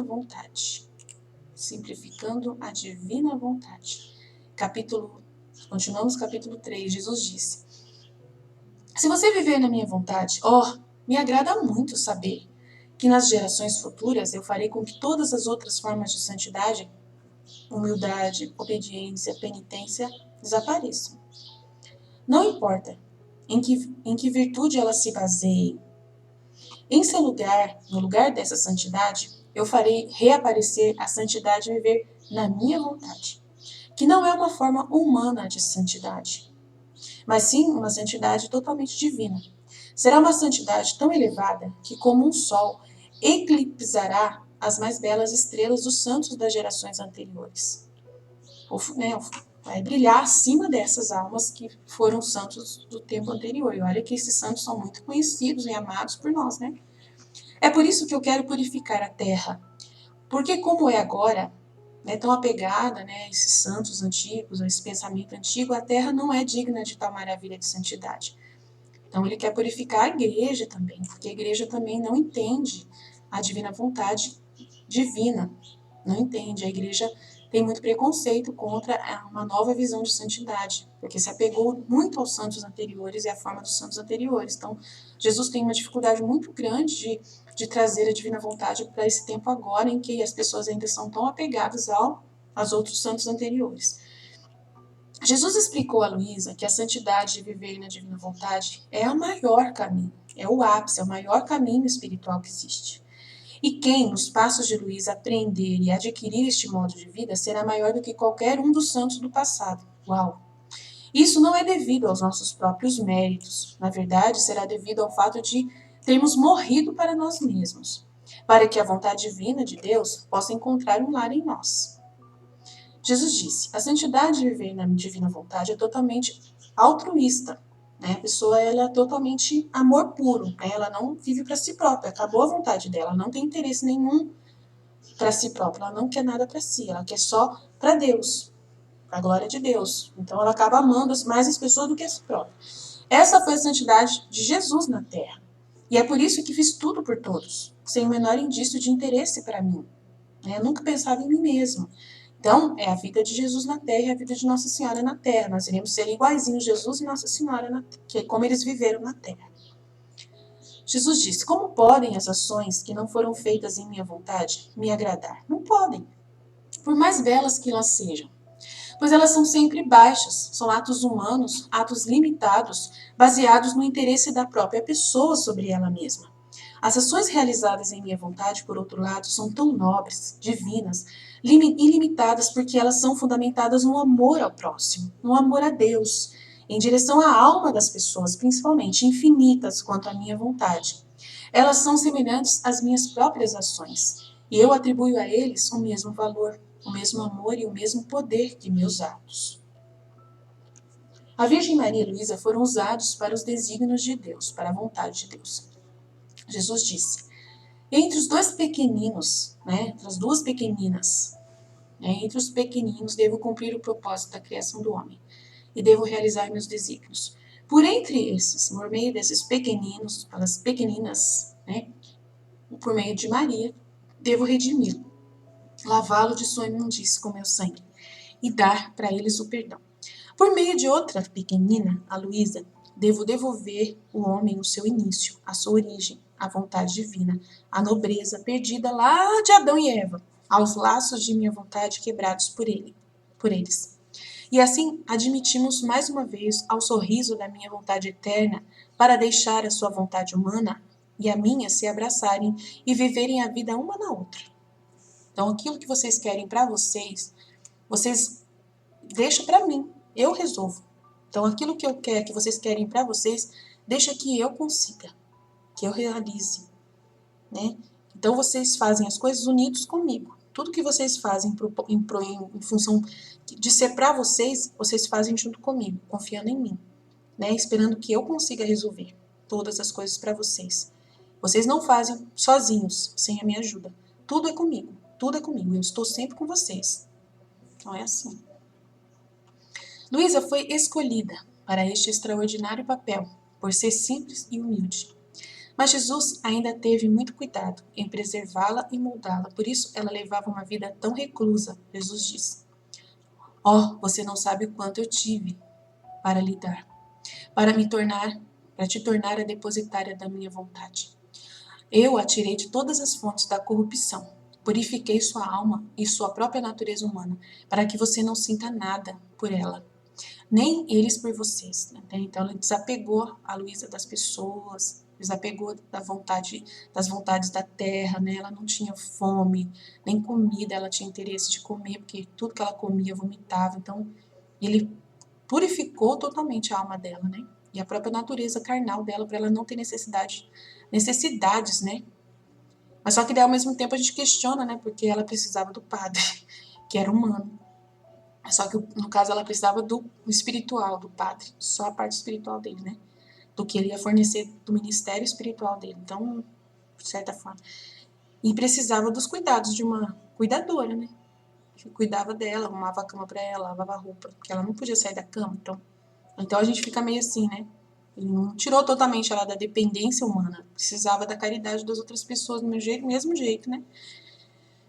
vontade. Simplificando a divina vontade. Continuamos capítulo 3, Jesus disse: se você viver na minha vontade, me agrada muito saber que nas gerações futuras eu farei com que todas as outras formas de santidade, humildade, obediência, penitência, desapareçam. Não importa em que virtude elas se baseiem. Em seu lugar, no lugar dessa santidade, eu farei reaparecer a santidade e viver na minha vontade, que não é uma forma humana de santidade, mas sim uma santidade totalmente divina. Será uma santidade tão elevada que, como um sol, eclipsará as mais belas estrelas dos santos das gerações anteriores. Vai brilhar acima dessas almas que foram santos do tempo anterior. E olha que esses santos são muito conhecidos e amados por nós, né? É por isso que eu quero purificar a terra. Porque como é agora, tão apegada, a esses santos antigos, a esse pensamento antigo, a terra não é digna de tal maravilha de santidade. Então ele quer purificar a igreja também, porque a igreja também não entende a divina vontade divina. Não entende. A igreja tem muito preconceito contra uma nova visão de santidade, porque se apegou muito aos santos anteriores e à forma dos santos anteriores. Então, Jesus tem uma dificuldade muito grande de trazer a divina vontade para esse tempo agora, em que as pessoas ainda são tão apegadas aos outros santos anteriores. Jesus explicou a Luísa que a santidade de viver na divina vontade é o maior caminho, é o ápice, é o maior caminho espiritual que existe. E quem, nos passos de Luísa, aprender e adquirir este modo de vida, será maior do que qualquer um dos santos do passado. Uau! Isso não é devido aos nossos próprios méritos. Na verdade, será devido ao fato de termos morrido para nós mesmos, para que a vontade divina de Deus possa encontrar um lar em nós. Jesus disse: a santidade de viver na divina vontade é totalmente altruísta. A pessoa ela é totalmente amor puro. Ela não vive para si própria. Acabou a vontade dela. Ela não tem interesse nenhum para si própria. Ela não quer nada para si. Ela quer só para Deus, para a glória de Deus. Então ela acaba amando mais as pessoas do que a si própria. Essa foi a santidade de Jesus na Terra. E é por isso que fiz tudo por todos, sem o menor indício de interesse para mim. Eu nunca pensava em mim mesmo. Então, é a vida de Jesus na Terra e a vida de Nossa Senhora na Terra. Nós iremos ser iguaizinhos Jesus e Nossa Senhora, como eles viveram na Terra. Jesus disse: como podem as ações que não foram feitas em minha vontade me agradar? Não podem, por mais belas que elas sejam. Pois elas são sempre baixas, são atos humanos, atos limitados, baseados no interesse da própria pessoa sobre ela mesma. As ações realizadas em minha vontade, por outro lado, são tão nobres, divinas, ilimitadas, porque elas são fundamentadas no amor ao próximo, no amor a Deus, em direção à alma das pessoas, principalmente, infinitas quanto à minha vontade. Elas são semelhantes às minhas próprias ações, e eu atribuo a eles o mesmo valor, o mesmo amor e o mesmo poder que meus atos. A Virgem Maria e Luísa foram usados para os desígnios de Deus, para a vontade de Deus. Jesus disse: entre os dois pequeninos, entre as duas pequeninas, entre os pequeninos devo cumprir o propósito da criação do homem e devo realizar meus desígnios. Por entre esses, por meio desses pequeninos, pelas pequeninas, por meio de Maria, devo redimi-lo, lavá-lo de sua imundície com meu sangue e dar para eles o perdão. Por meio de outra pequenina, a Luísa, devo devolver o homem o seu início, a sua origem, a vontade divina, a nobreza perdida lá de Adão e Eva, aos laços de minha vontade quebrados por eles. E assim admitimos mais uma vez ao sorriso da minha vontade eterna para deixar a sua vontade humana e a minha se abraçarem e viverem a vida uma na outra. Então aquilo que vocês querem para vocês deixam para mim, eu resolvo. Então aquilo que eu quero, que vocês querem para vocês, deixa que eu consiga, que eu realize, Então vocês fazem as coisas unidos comigo. Tudo que vocês fazem em função de ser para vocês, vocês fazem junto comigo, confiando em mim, esperando que eu consiga resolver todas as coisas para vocês. Vocês não fazem sozinhos, sem a minha ajuda. Tudo é comigo, eu estou sempre com vocês. Então é assim. Luísa foi escolhida para este extraordinário papel, por ser simples e humilde. Mas Jesus ainda teve muito cuidado em preservá-la e moldá-la. Por isso, ela levava uma vida tão reclusa. Jesus disse: "Ó, você não sabe o quanto eu tive para lhe dar, para te tornar a depositária da minha vontade. Eu a tirei de todas as fontes da corrupção. Purifiquei sua alma e sua própria natureza humana, para que você não sinta nada por ela, nem eles por vocês." Né? Então, ela desapegou a Luísa das pessoas, desapegou das vontades da terra, né? Ela não tinha fome, nem comida, ela tinha interesse de comer, porque tudo que ela comia vomitava. Então, ele purificou totalmente a alma dela, né? E a própria natureza carnal dela, para ela não ter necessidades, né? Mas só que daí, ao mesmo tempo, a gente questiona, né? Porque ela precisava do padre, que era humano. Só que, no caso, ela precisava do espiritual, do padre. Só a parte espiritual dele, né? Do que ele ia fornecer do ministério espiritual dele. Então, de certa forma. E precisava dos cuidados de uma cuidadora, né? Que cuidava dela, arrumava a cama pra ela, lavava a roupa. Porque ela não podia sair da cama. Então a gente fica meio assim, né? Ele não tirou totalmente ela da dependência humana. Precisava da caridade das outras pessoas do mesmo jeito, né?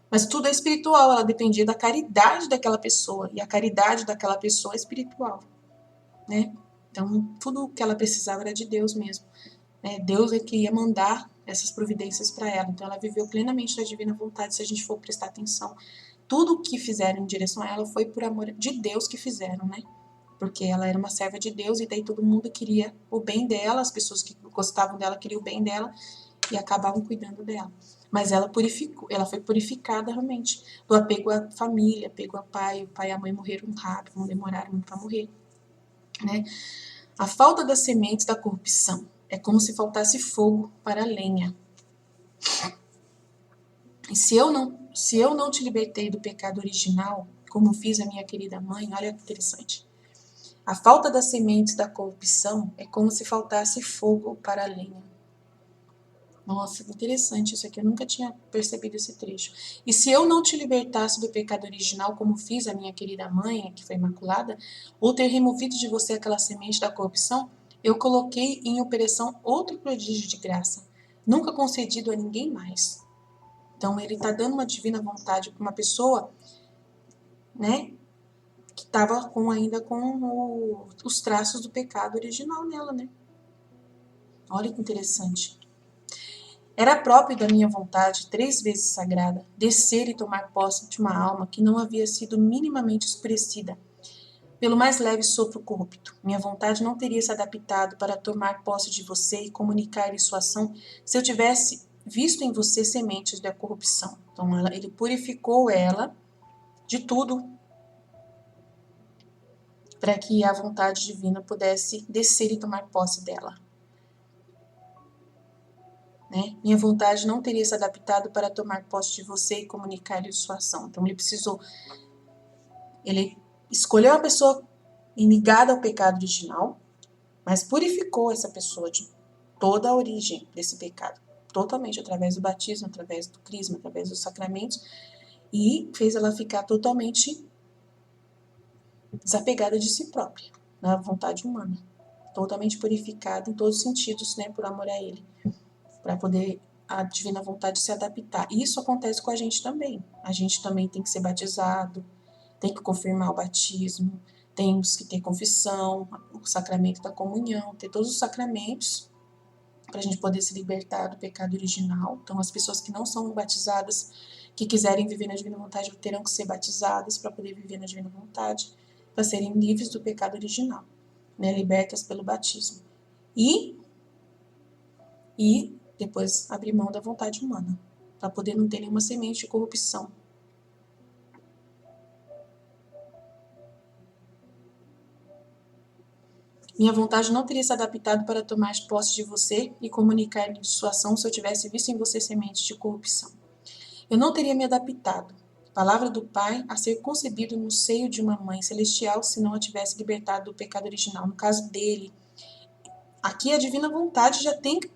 Mas tudo é espiritual, ela dependia da caridade daquela pessoa. E a caridade daquela pessoa é espiritual, né? Então, tudo o que ela precisava era de Deus mesmo. Né? Deus é que ia mandar essas providências para ela. Então, ela viveu plenamente da divina vontade, se a gente for prestar atenção. Tudo o que fizeram em direção a ela foi por amor de Deus que fizeram, né? Porque ela era uma serva de Deus e daí todo mundo queria o bem dela, as pessoas que gostavam dela queriam o bem dela e acabavam cuidando dela. Mas ela foi purificada realmente do apego à família, apego ao pai. O pai e a mãe morreram rápido, não demoraram muito para morrer, né? A falta das sementes da corrupção é como se faltasse fogo para a lenha. E se eu não te libertei do pecado original, como fiz a minha querida mãe, olha que interessante. A falta das sementes da corrupção é como se faltasse fogo para a lenha. Nossa, que interessante isso aqui, eu nunca tinha percebido esse trecho. E se eu não te libertasse do pecado original, como fiz a minha querida mãe, que foi imaculada, ou ter removido de você aquela semente da corrupção, eu coloquei em operação outro prodígio de graça, nunca concedido a ninguém mais. Então, ele está dando uma divina vontade para uma pessoa, né, que estava ainda com os traços do pecado original nela, né? Olha que interessante. Era próprio da minha vontade, 3 vezes sagrada, descer e tomar posse de uma alma que não havia sido minimamente escurecida pelo mais leve sopro corrupto. Minha vontade não teria se adaptado para tomar posse de você e comunicar-lhe sua ação se eu tivesse visto em você sementes da corrupção. Então, ele purificou ela de tudo para que a vontade divina pudesse descer e tomar posse dela. Né? Minha vontade não teria se adaptado para tomar posse de você e comunicar-lhe sua ação. Então, ele escolheu uma pessoa ligada ao pecado original, mas purificou essa pessoa de toda a origem desse pecado, totalmente, através do batismo, através do crisma, através dos sacramentos, e fez ela ficar totalmente desapegada de si própria, na vontade humana, totalmente purificada em todos os sentidos, né, por amor a ele, para poder a divina vontade se adaptar. E isso acontece com a gente também. A gente também tem que ser batizado, tem que confirmar o batismo, temos que ter confissão, o sacramento da comunhão, ter todos os sacramentos para a gente poder se libertar do pecado original. Então, as pessoas que não são batizadas, que quiserem viver na divina vontade, terão que ser batizadas para poder viver na divina vontade, para serem livres do pecado original, né, libertas pelo batismo. E depois abrir mão da vontade humana, para poder não ter nenhuma semente de corrupção. Minha vontade não teria se adaptado para tomar posse de você e comunicar-lhe sua ação se eu tivesse visto em você sementes de corrupção. Eu não teria me adaptado, palavra do Pai, a ser concebido no seio de uma mãe celestial se não a tivesse libertado do pecado original. No caso dele, aqui a divina vontade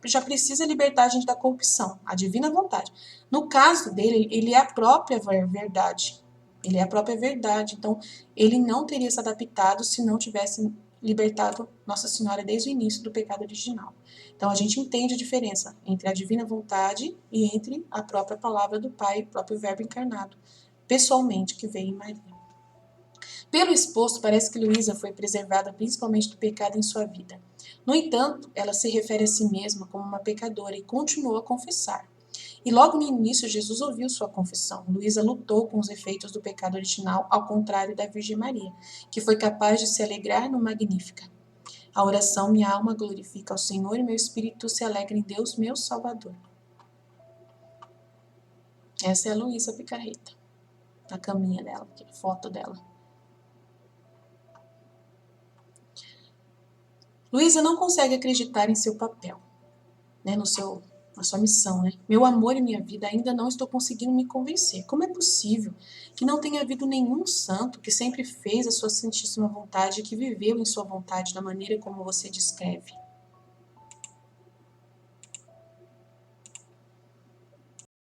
já precisa libertar a gente da corrupção, a divina vontade. No caso dele, ele é a própria verdade. Ele é a própria verdade. Então, ele não teria se adaptado se não tivesse libertado Nossa Senhora desde o início do pecado original. Então a gente entende a diferença entre a divina vontade e entre a própria palavra do Pai, o próprio Verbo encarnado, pessoalmente, que veio em Maria. Pelo exposto, parece que Luísa foi preservada principalmente do pecado em sua vida. No entanto, ela se refere a si mesma como uma pecadora e continuou a confessar. E logo no início, Jesus ouviu sua confissão. Luísa lutou com os efeitos do pecado original, ao contrário da Virgem Maria, que foi capaz de se alegrar no Magnífica. A oração, minha alma glorifica ao Senhor e meu espírito se alegra em Deus, meu Salvador. Essa é a Luísa Picarreta, a caminha dela, aqui, a foto dela. Luísa não consegue acreditar em seu papel, né, na sua missão, né? Meu amor e minha vida, ainda não estou conseguindo me convencer. Como é possível que não tenha havido nenhum santo que sempre fez a sua santíssima vontade e que viveu em sua vontade da maneira como você descreve?